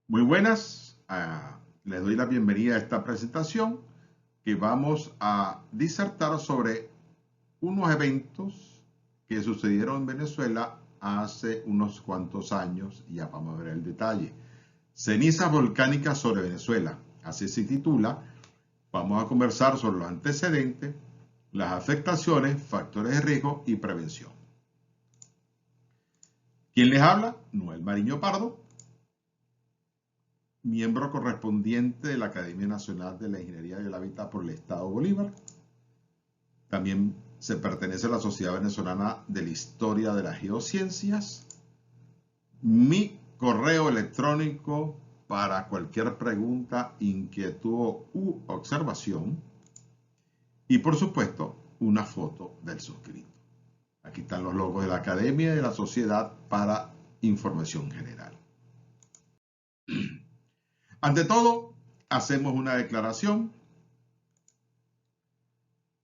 Muy buenas, les doy la bienvenida a esta presentación que vamos a disertar sobre unos eventos que sucedieron en Venezuela hace unos cuantos años. Ya vamos a ver el detalle. Cenizas volcánicas sobre Venezuela, así se titula. Vamos a conversar sobre los antecedentes, las afectaciones, factores de riesgo y prevención. ¿Quién les habla? Noel Mariño Pardo, miembro correspondiente de la Academia Nacional de la Ingeniería y el Hábitat por el Estado Bolívar. También se pertenece a la Sociedad Venezolana de la Historia de las Geociencias. Mi correo electrónico para cualquier pregunta, inquietud u observación. Y por supuesto, una foto del suscrito. Aquí están los logos de la Academia y de la Sociedad para información general. Ante todo, hacemos una declaración.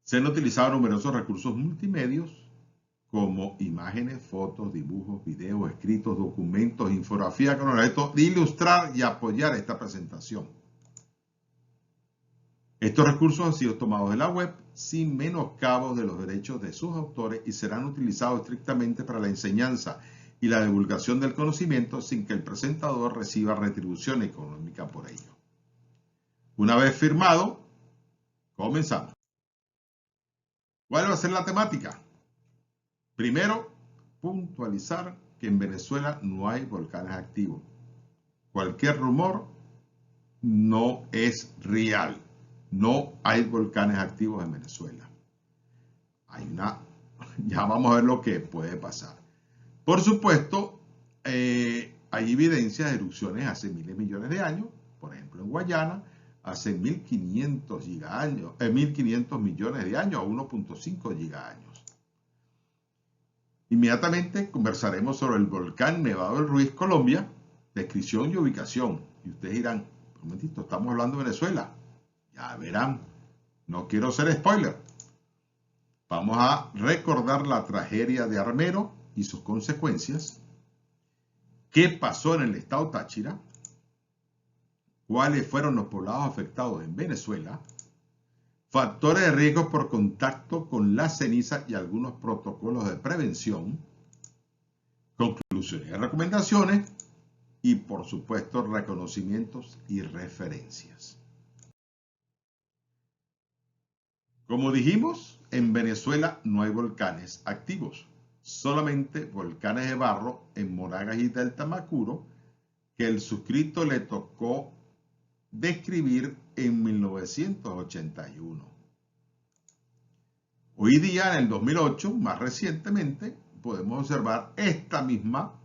Se han utilizado numerosos recursos multimedios como imágenes, fotos, dibujos, videos, escritos, documentos, infografía con el objeto de ilustrar y apoyar esta presentación. Estos recursos han sido tomados de la web sin menoscabo de los derechos de sus autores y serán utilizados estrictamente para la enseñanza y la divulgación del conocimiento sin que el presentador reciba retribución económica por ello. Una vez firmado, comenzamos. ¿Cuál va a ser la temática? Primero, puntualizar que en Venezuela no hay volcanes activos. Cualquier rumor no es real. No hay volcanes activos en Venezuela. Ya vamos a ver lo que puede pasar. Por supuesto, hay evidencias de erupciones hace miles de millones de años. Por ejemplo, en Guayana, hace 1.500 millones de años, o 1.5 gigaños. Inmediatamente conversaremos sobre el volcán Nevado del Ruiz, Colombia, descripción y ubicación. Y ustedes dirán, un momentito, estamos hablando de Venezuela. Ya verán, no quiero ser spoiler. Vamos a recordar la tragedia de Armero y sus consecuencias. ¿Qué pasó en el estado Táchira? ¿Cuáles fueron los poblados afectados en Venezuela? Factores de riesgo por contacto con la ceniza y algunos protocolos de prevención. Conclusiones y recomendaciones. Y por supuesto, reconocimientos y referencias. Como dijimos, en Venezuela no hay volcanes activos, solamente volcanes de barro en Monagas y Delta Macuro, que el suscrito le tocó describir en 1981. Hoy día, en el 2008, más recientemente, podemos observar esta misma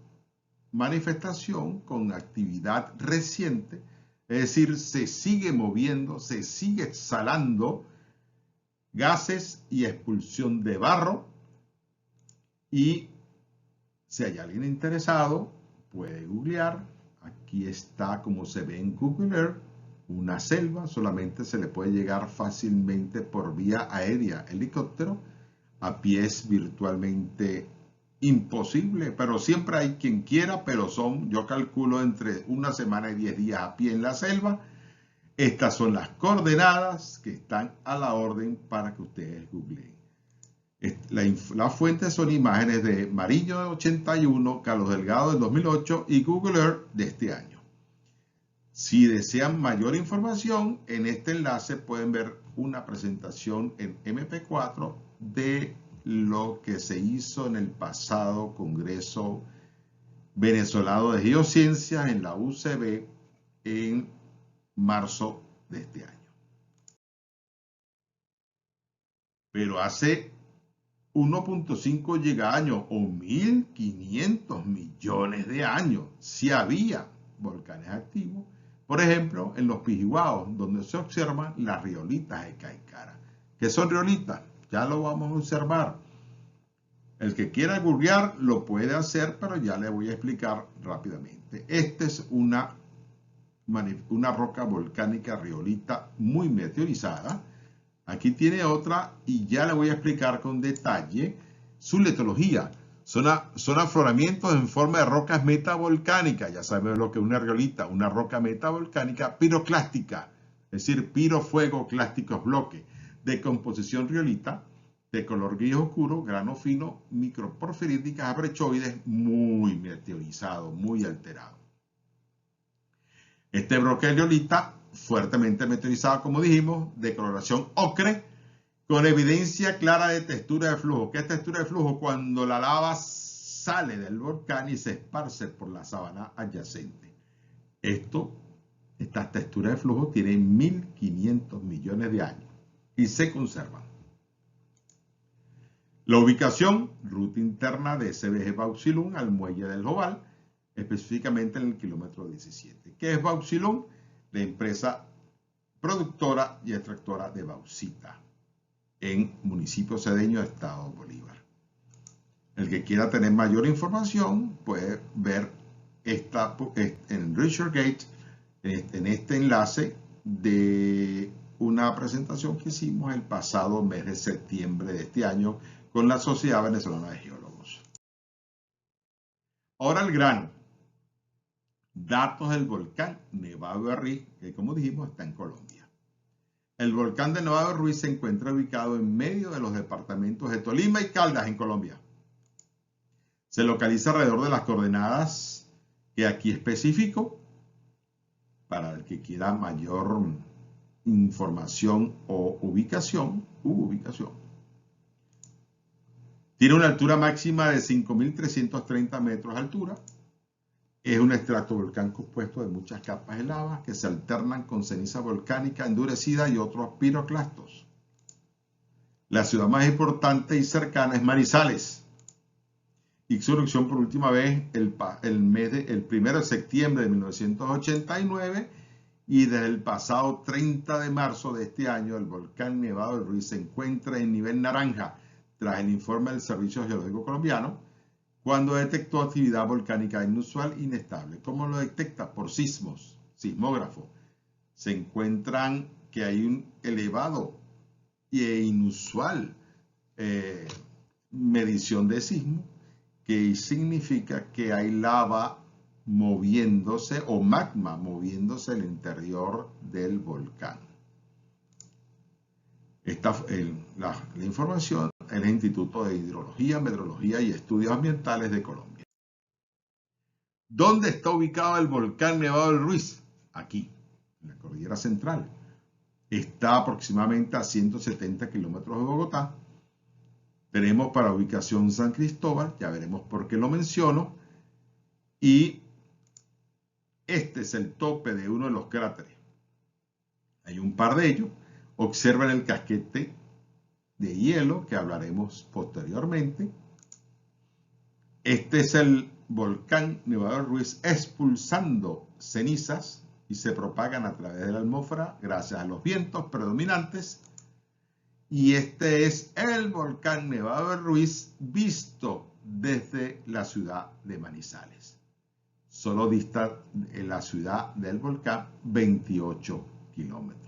manifestación con actividad reciente, es decir, se sigue moviendo, se sigue exhalando gases y expulsión de barro. Y si hay alguien interesado, puede googlear. Aquí está, como se ve en Google Earth, una selva. Solamente se le puede llegar fácilmente por vía aérea, helicóptero. A pie es virtualmente imposible, pero siempre hay quien quiera, pero yo calculo entre una semana y 10 días a pie en la selva. Estas son las coordenadas que están a la orden para que ustedes googleen. Las fuentes son imágenes de Mariño de 81, Carlos Delgado del 2008 y Google Earth de este año. Si desean mayor información, en este enlace pueden ver una presentación en MP4 de lo que se hizo en el pasado Congreso Venezolano de Geociencias en la UCB en marzo de este año. Pero hace 1.5 gigaños o 1.500 millones de años sí había volcanes activos, por ejemplo en los Pijihuaos, donde se observan las riolitas de Caicara. ¿Qué son riolitas? Ya lo vamos a observar. El que quiera googlear lo puede hacer, pero ya le voy a explicar rápidamente. Esta es una roca volcánica riolita muy meteorizada. Aquí tiene otra y ya le voy a explicar con detalle su litología. Son afloramientos en forma de rocas metavolcánicas. Ya sabemos lo que es una riolita, una roca metavolcánica piroclástica, es decir, pirofuego, clásticos bloques de composición riolita, de color gris oscuro, grano fino, microporfiríticas, abrechoides, muy meteorizado, muy alterado. Este bloque de riolita, fuertemente meteorizado, como dijimos, de coloración ocre, con evidencia clara de textura de flujo. ¿Qué es textura de flujo? Cuando la lava sale del volcán y se esparce por la sabana adyacente. Estas texturas de flujo tienen 1.500 millones de años y se conservan. La ubicación, ruta interna de SBG Bauxilum al muelle del Joval, específicamente en el kilómetro 17. ¿Qué es Bauxilum? La empresa productora y extractora de bauxita en municipio cedeño de Estado Bolívar. El que quiera tener mayor información puede ver en ResearchGate, en este enlace de una presentación que hicimos el pasado mes de septiembre de este año con la Sociedad Venezolana de Geólogos. Ahora el grano. Datos del volcán Nevado de Ruiz, que como dijimos está en Colombia. El volcán de Nevado de Ruiz se encuentra ubicado en medio de los departamentos de Tolima y Caldas en Colombia. Se localiza alrededor de las coordenadas que aquí especifico para el que quiera mayor información o ubicación. Tiene una altura máxima de 5.330 metros de altura. Es un estratovolcán compuesto de muchas capas de lava que se alternan con ceniza volcánica endurecida y otros piroclastos. La ciudad más importante y cercana es Manizales. Hizo erupción por última vez el 1 de septiembre de 1989 y desde el pasado 30 de marzo de este año el volcán Nevado de Ruiz se encuentra en nivel naranja tras el informe del Servicio Geológico Colombiano cuando detectó actividad volcánica inusual inestable. ¿Cómo lo detecta? Por sismógrafo. Se encuentran que hay un elevado e inusual medición de sismo, que significa que hay lava moviéndose o magma moviéndose en el interior del volcán. La información en el Instituto de Hidrología, Meteorología y Estudios Ambientales de Colombia. ¿Dónde está ubicado el volcán Nevado del Ruiz? Aquí, en la cordillera central. Está aproximadamente a 170 kilómetros de Bogotá. Tenemos para ubicación San Cristóbal, ya veremos por qué lo menciono. Y este es el tope de uno de los cráteres. Hay un par de ellos. Observen el casquete de hielo que hablaremos posteriormente. Este es el volcán Nevado del Ruiz expulsando cenizas y se propagan a través de la atmósfera gracias a los vientos predominantes. Y este es el volcán Nevado del Ruiz visto desde la ciudad de Manizales. Solo dista en la ciudad del volcán 28 kilómetros.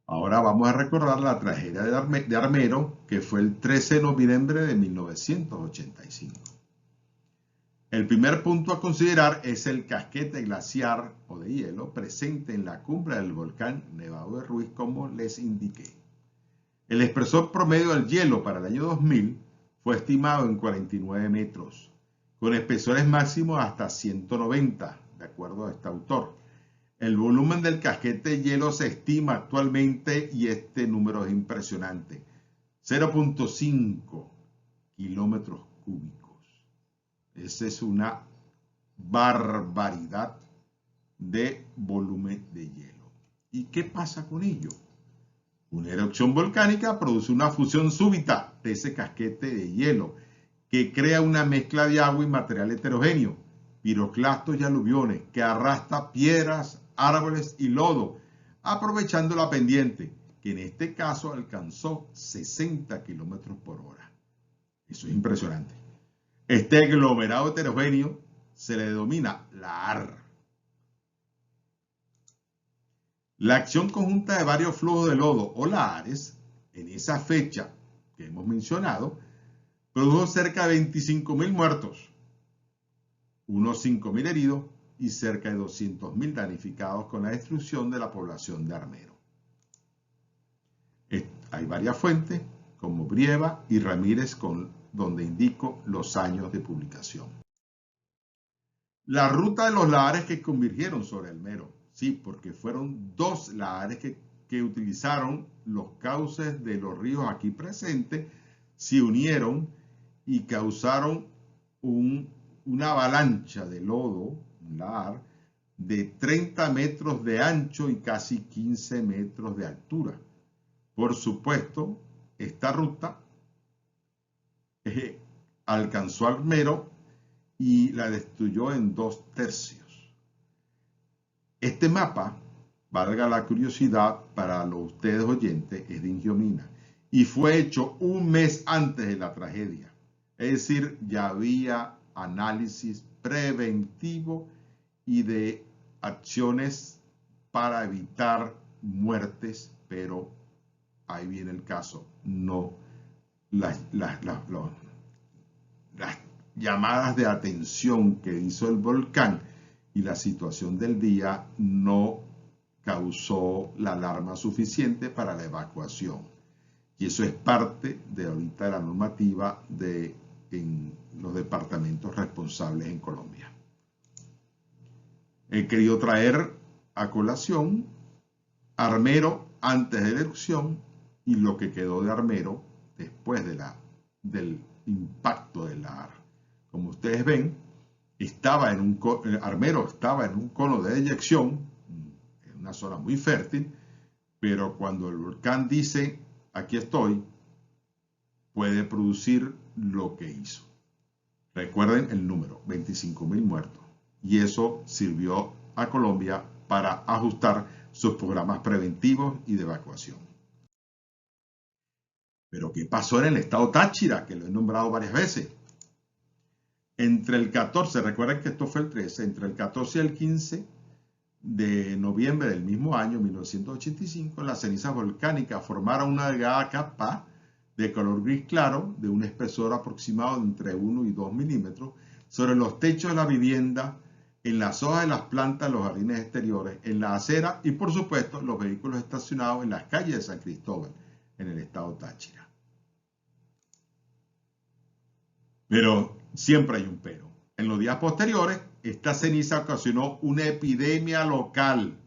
Ahora vamos a recordar la tragedia de Armero, que fue el 13 de noviembre de 1985. El primer punto a considerar es el casquete glaciar o de hielo presente en la cumbre del volcán Nevado de Ruiz, como les indiqué. El espesor promedio del hielo para el año 2000 fue estimado en 49 metros, con espesores máximos hasta 190, de acuerdo a este autor. El volumen del casquete de hielo se estima actualmente, y este número es impresionante, 0.5 kilómetros cúbicos. Esa es una barbaridad de volumen de hielo. ¿Y qué pasa con ello? Una erupción volcánica produce una fusión súbita de ese casquete de hielo que crea una mezcla de agua y material heterogéneo, piroclastos y aluviones, que arrastra piedras, árboles y lodo, aprovechando la pendiente, que en este caso alcanzó 60 kilómetros por hora. Eso es impresionante. Este aglomerado heterogéneo se le denomina lahar. La acción conjunta de varios flujos de lodo o lahares en esa fecha que hemos mencionado, produjo cerca de 25.000 muertos, unos 5.000 heridos y cerca de 200.000 damnificados con la destrucción de la población de Armero. Hay varias fuentes, como Brieva y Ramírez, donde indico los años de publicación. La ruta de los lahares que convergieron sobre Armero, sí, porque fueron dos lahares que utilizaron los cauces de los ríos aquí presentes, se unieron y causaron una avalancha de lodo, un lahar, de 30 metros de ancho y casi 15 metros de altura. Por supuesto, esta ruta alcanzó Armero y la destruyó en 2/3. Este mapa, valga la curiosidad para los ustedes oyentes, es de Ingiomina y fue hecho un mes antes de la tragedia. Es decir, ya había análisis preventivo y de acciones para evitar muertes, pero ahí viene el caso, no las llamadas de atención que hizo el volcán y la situación del día no causó la alarma suficiente para la evacuación. Y eso es parte de ahorita la normativa en los departamentos responsables en Colombia. He querido traer a colación Armero antes de la erupción y lo que quedó de Armero después del impacto del lahar. Como ustedes ven, Armero estaba en un cono de eyección, en una zona muy fértil, pero cuando el volcán dice, aquí estoy, puede producir lo que hizo. Recuerden el número, 25.000 muertos. Y eso sirvió a Colombia para ajustar sus programas preventivos y de evacuación. Pero ¿qué pasó en el estado Táchira? Que lo he nombrado varias veces. Entre el 14, recuerden que esto fue el 13, entre el 14 y el 15 de noviembre del mismo año, 1985, las cenizas volcánicas formaron una delgada capa de color gris claro, de un espesor aproximado de entre 1 y 2 milímetros, sobre los techos de la vivienda, en las hojas de las plantas, los jardines exteriores, en la acera y, por supuesto, los vehículos estacionados en las calles de San Cristóbal, en el estado Táchira. Pero siempre hay un pero. En los días posteriores, esta ceniza ocasionó una epidemia local,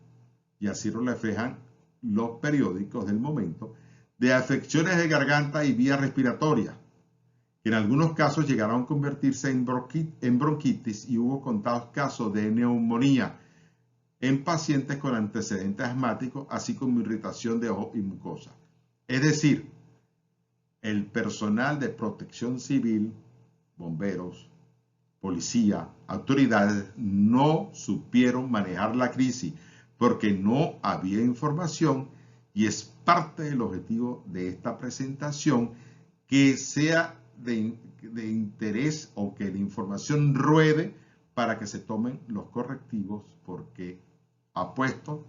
y así lo reflejan los periódicos del momento, de afecciones de garganta y vías respiratorias, que en algunos casos llegaron a convertirse en bronquitis y hubo contados casos de neumonía en pacientes con antecedentes asmáticos, así como irritación de ojos y mucosa. Es decir, el personal de protección civil, bomberos, policía, autoridades no supieron manejar la crisis porque no había información y es parte del objetivo de esta presentación que sea de interés o que la información ruede para que se tomen los correctivos, porque apuesto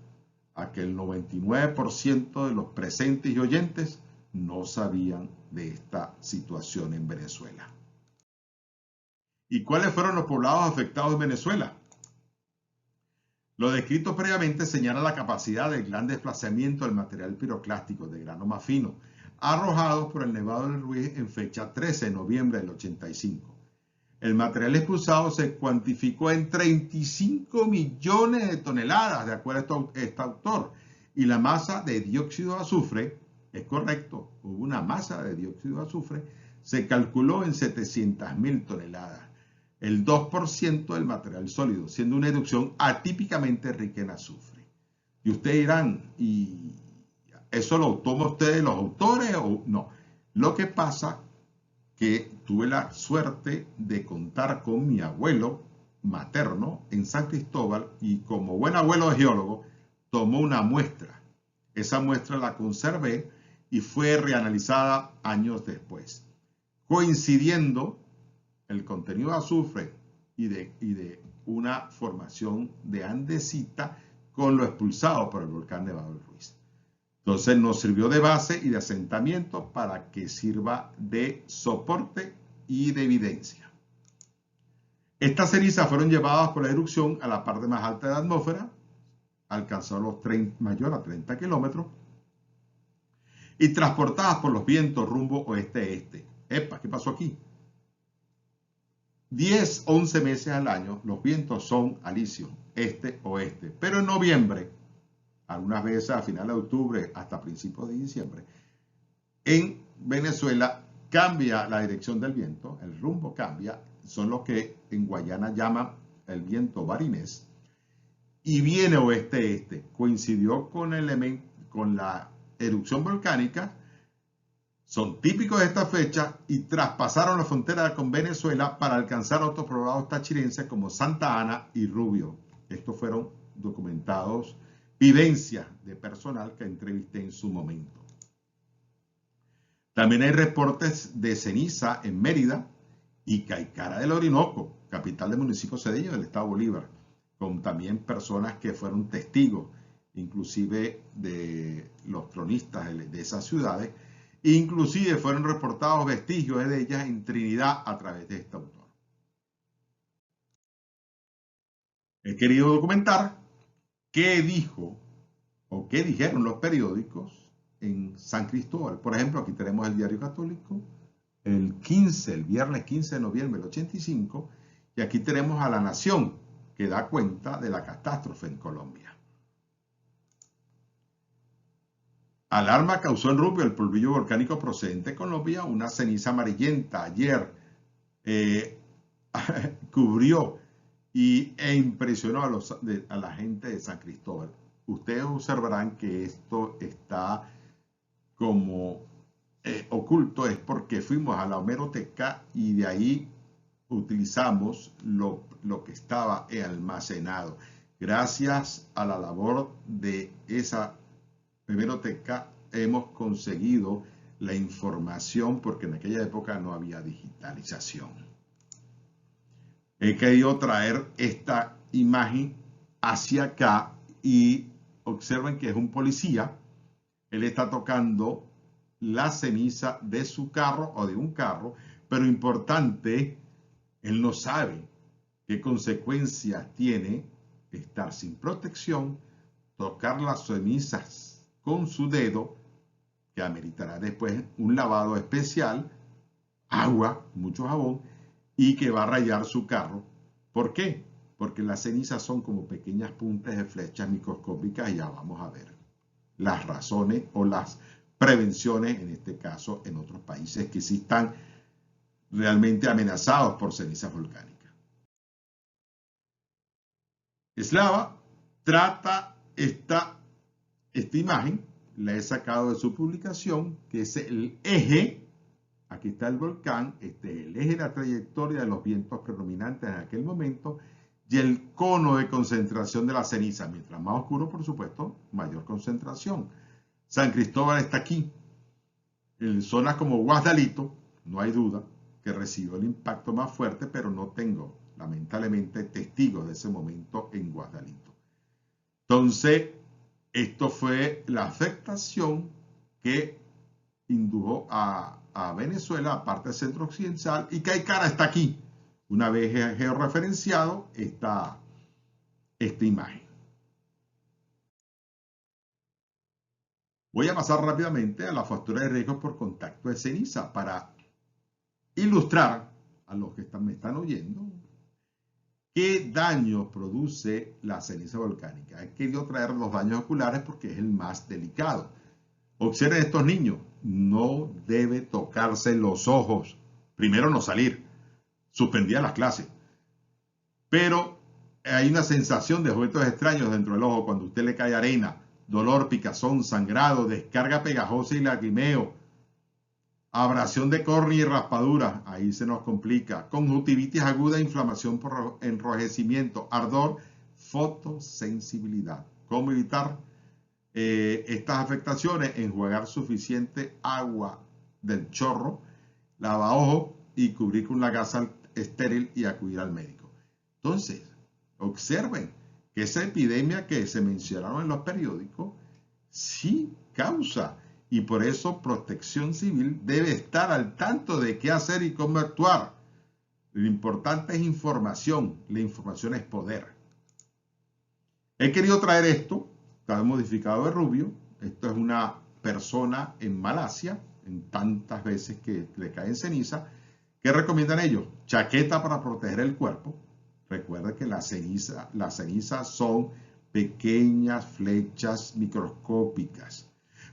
a que el 99% de los presentes y oyentes no sabían de esta situación en Venezuela. ¿Y cuáles fueron los poblados afectados en Venezuela? Lo descrito previamente señala la capacidad del gran desplazamiento del material piroclástico de grano más fino, arrojados por el Nevado del Ruiz en fecha 13 de noviembre del 85. El material expulsado se cuantificó en 35 millones de toneladas, de acuerdo a este autor, y la masa de dióxido de azufre, es correcto, hubo una masa de dióxido de azufre, se calculó en 700.000 toneladas, el 2% del material sólido, siendo una erupción atípicamente rica en azufre. Y ustedes dirán, ¿y eso lo toman ustedes los autores o no? Lo que pasa que tuve la suerte de contar con mi abuelo materno en San Cristóbal y como buen abuelo de geólogo tomó una muestra. Esa muestra la conservé y fue reanalizada años después, coincidiendo el contenido de azufre y de una formación de andesita con lo expulsado por el volcán Nevado del Ruiz. Entonces nos sirvió de base y de asentamiento para que sirva de soporte y de evidencia. Estas cenizas fueron llevadas por la erupción a la parte más alta de la atmósfera, alcanzó los mayor a 30 kilómetros, y transportadas por los vientos rumbo oeste-este. Epa, ¿qué pasó aquí? 10, 11 meses al año los vientos son alisios, este-oeste, pero en noviembre, algunas veces a finales de octubre hasta principios de diciembre, en Venezuela cambia la dirección del viento, el rumbo cambia, son los que en Guayana llaman el viento barinés, y viene oeste-este. Coincidió con la erupción volcánica, son típicos de esta fecha y traspasaron la frontera con Venezuela para alcanzar otros poblados tachirenses como Santa Ana y Rubio. Estos fueron documentados, vivencias de personal que entrevisté en su momento. También hay reportes de ceniza en Mérida y Caicara del Orinoco, capital del municipio Cedeño del estado Bolívar, con también personas que fueron testigos, inclusive de los cronistas de esas ciudades, inclusive fueron reportados vestigios de ellas en Trinidad a través de este autor. He querido documentar qué dijo o qué dijeron los periódicos en San Cristóbal. Por ejemplo, aquí tenemos el Diario Católico, el viernes 15 de noviembre del 85, y aquí tenemos a La Nación, que da cuenta de la catástrofe en Colombia. Alarma causó en Rubio el polvillo volcánico procedente de Colombia, una ceniza amarillenta ayer cubrió e impresionó a la gente de San Cristóbal. Ustedes observarán que esto está como oculto, es porque fuimos a la hemeroteca y de ahí utilizamos lo que estaba almacenado. Gracias a la labor de esa hemeroteca hemos conseguido la información porque en aquella época no había digitalización. He querido traer esta imagen hacia acá y observen que es un policía. Él está tocando la ceniza de su carro o de un carro, pero importante, él no sabe qué consecuencias tiene estar sin protección, tocar las cenizas con su dedo, que ameritará después un lavado especial, agua, mucho jabón, y que va a rayar su carro. ¿Por qué? Porque las cenizas son como pequeñas puntas de flechas microscópicas y ya vamos a ver las razones o las prevenciones, en este caso en otros países que sí están realmente amenazados por cenizas volcánicas. Slava trata esta imagen, la he sacado de su publicación, que es el eje, aquí está el volcán, este es el eje de la trayectoria de los vientos predominantes en aquel momento y el cono de concentración de la ceniza. Mientras más oscuro, por supuesto, mayor concentración. San Cristóbal está aquí, en zonas como Guasdalito, no hay duda que recibió el impacto más fuerte, pero no tengo, lamentablemente, testigos de ese momento en Guasdalito. Entonces, esto fue la afectación que indujo a Venezuela, aparte del centro occidental, y Caicara está aquí. Una vez georreferenciado esta imagen. Voy a pasar rápidamente a la factura de riesgos por contacto de ceniza para ilustrar a los que me están oyendo qué daño produce la ceniza volcánica. He querido traer los daños oculares porque es el más delicado. Observen estos niños, no debe tocarse los ojos. Primero no salir, suspendía las clases. Pero hay una sensación de objetos extraños dentro del ojo cuando a usted le cae arena, dolor, picazón, sangrado, descarga pegajosa y lagrimeo, abrasión de córnea y raspadura, ahí se nos complica, conjuntivitis aguda, inflamación por enrojecimiento, ardor, fotosensibilidad. ¿Cómo evitar estas afectaciones? Enjuagar suficiente agua del chorro, lavaojos y cubrir con la gasa estéril y acudir al médico. Entonces, observen que esa epidemia que se mencionaron en los periódicos Sí causa. Y por eso Protección Civil debe estar al tanto de qué hacer y cómo actuar. Lo importante es información. La información es poder. He querido traer esto, está modificado de rubio. Esto es una persona en Malasia, en tantas veces que le cae en ceniza. ¿Qué recomiendan ellos? Chaqueta para proteger el cuerpo. Recuerda que las cenizas son pequeñas flechas microscópicas.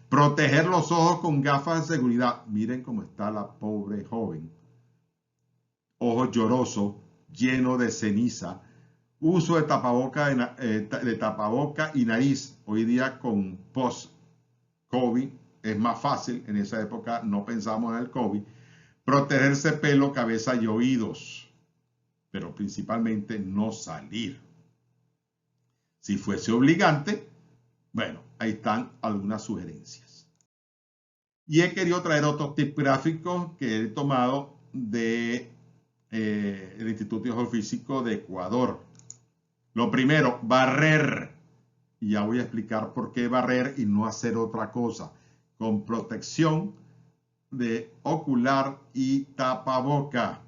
Proteger los ojos con gafas de seguridad. Miren cómo está la pobre joven. Ojo lloroso, lleno de ceniza. Uso de tapaboca y nariz. Hoy día con post-COVID es más fácil. En esa época no pensamos en el COVID. Protegerse pelo, cabeza y oídos. Pero principalmente no salir. Si fuese obligante, bueno, ahí están algunas sugerencias. Y he querido traer otros tips gráficos que he tomado del Instituto Geofísico de Ecuador. Lo primero, barrer. Y ya voy a explicar por qué barrer y no hacer otra cosa. Con protección de ocular y tapaboca.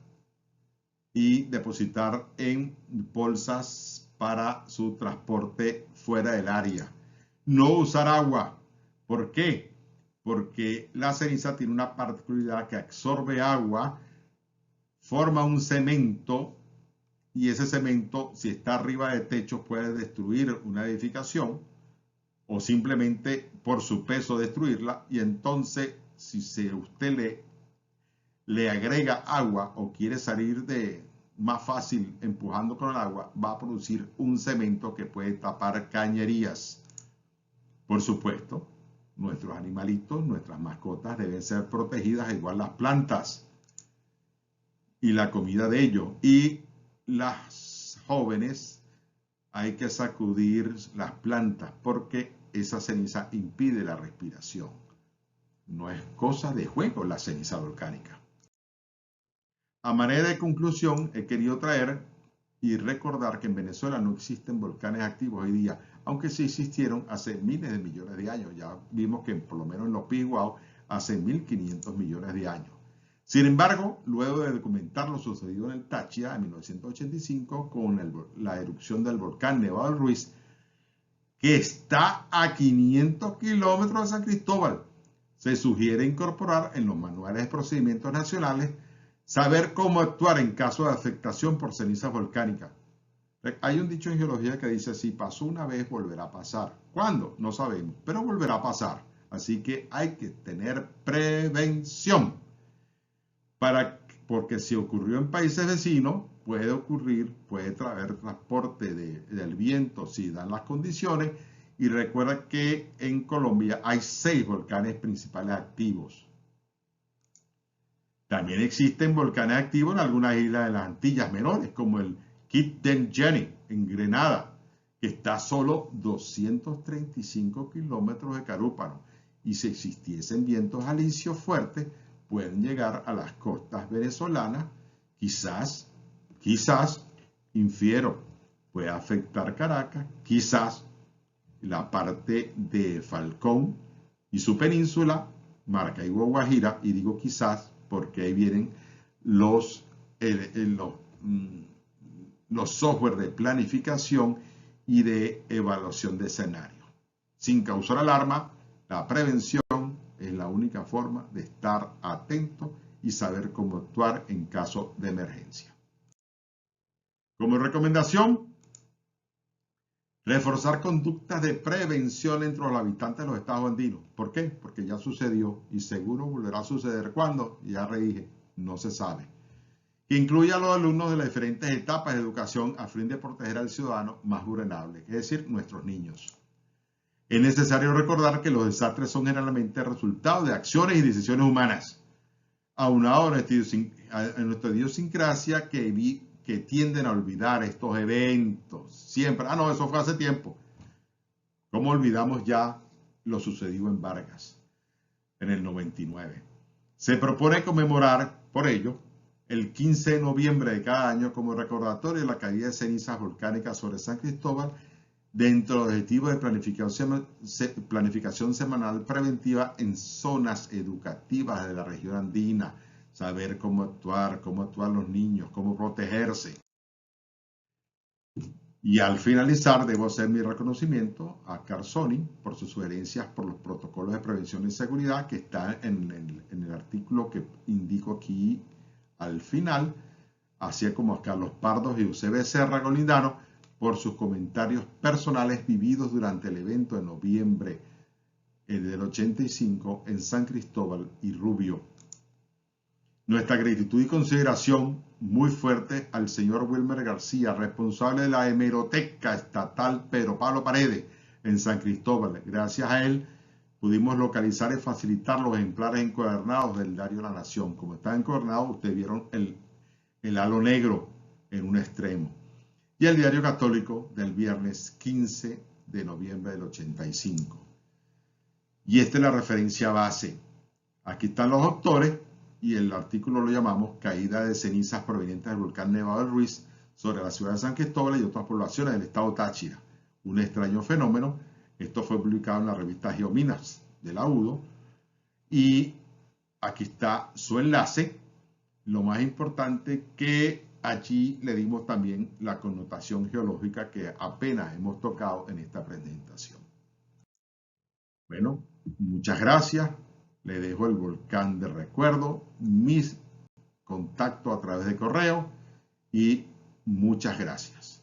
Y depositar en bolsas para su transporte fuera del área. No usar agua. ¿Por qué? Porque la ceniza tiene una particularidad que absorbe agua, forma un cemento y ese cemento, si está arriba de techo, puede destruir una edificación o simplemente por su peso destruirla. Y entonces, si usted le agrega agua o quiere salir más fácil empujando con el agua, va a producir un cemento que puede tapar cañerías. Por supuesto, nuestros animalitos, nuestras mascotas deben ser protegidas, igual las plantas y la comida de ellos. Y las jóvenes hay que sacudir las plantas porque esa ceniza impide la respiración. No es cosa de juego la ceniza volcánica. A manera de conclusión, he querido traer y recordar que en Venezuela no existen volcanes activos hoy día, aunque sí existieron hace miles de millones de años. Ya vimos que por lo menos en los Pigüao hace 1500 millones de años. Sin embargo, luego de documentar lo sucedido en el Táchira en 1985 con la erupción del volcán Nevado del Ruiz, que está a 500 kilómetros de San Cristóbal, se sugiere incorporar en los manuales de procedimientos nacionales saber cómo actuar en caso de afectación por cenizas volcánicas. Hay un dicho en geología que dice, si pasó una vez, volverá a pasar. ¿Cuándo? No sabemos, pero volverá a pasar. Así que hay que tener prevención. Porque si ocurrió en países vecinos, puede traer transporte del viento si dan las condiciones. Y recuerda que en Colombia hay 6 volcanes principales activos. También existen volcanes activos en algunas islas de las Antillas menores, como el Kitt-Den-Jenny en Grenada, que está a solo 235 kilómetros de Carúpano. Y si existiesen vientos alisios fuertes, pueden llegar a las costas venezolanas. Quizás, infiero, puede afectar Caracas, quizás la parte de Falcón y su península, Maracaibo, Guajira, y digo quizás porque ahí vienen los software de planificación y de evaluación de escenarios. Sin causar alarma, la prevención es la única forma de estar atento y saber cómo actuar en caso de emergencia. Como recomendación, reforzar conductas de prevención entre los habitantes de los estados andinos. ¿Por qué? Porque ya sucedió y seguro volverá a suceder. ¿Cuándo? Ya redije, no se sabe. Que incluya a los alumnos de las diferentes etapas de educación a fin de proteger al ciudadano más vulnerable, es decir, nuestros niños. Es necesario recordar que los desastres son generalmente resultado de acciones y decisiones humanas, aunado a nuestra idiosincrasia que tienden a olvidar estos eventos. Siempre, no, eso fue hace tiempo. ¿Cómo olvidamos ya lo sucedido en Vargas en el 99? Se propone conmemorar, por ello, el 15 de noviembre de cada año como recordatorio de la caída de cenizas volcánicas sobre San Cristóbal dentro de objetivos de planificación semanal preventiva en zonas educativas de la región andina, saber cómo actuar los niños, cómo protegerse. Y al finalizar, debo hacer mi reconocimiento a Carsoni por sus sugerencias por los protocolos de prevención y seguridad que está en el artículo que indico aquí al final, así como a Carlos Pardos y José Becerra Golindano por sus comentarios personales vividos durante el evento de noviembre del 85 en San Cristóbal y Rubio. Nuestra gratitud y consideración muy fuerte al señor Wilmer García, responsable de la Hemeroteca Estatal Pedro Pablo Paredes en San Cristóbal. Gracias a él pudimos localizar y facilitar los ejemplares encuadernados del diario La Nación. Como están encuadernados, ustedes vieron el halo negro en un extremo. Y el diario Católico del viernes 15 de noviembre del 85. Y esta es la referencia base. Aquí están los autores y el artículo lo llamamos Caída de cenizas provenientes del volcán Nevado del Ruiz sobre la ciudad de San Cristóbal y otras poblaciones del estado Táchira. Un extraño fenómeno. Esto fue publicado en la revista Geominas de la UDO. Y aquí está su enlace. Lo más importante que allí le dimos también la connotación geológica que apenas hemos tocado en esta presentación. Bueno, muchas gracias. Le dejo el volcán de recuerdo, mis contactos a través de correo y muchas gracias.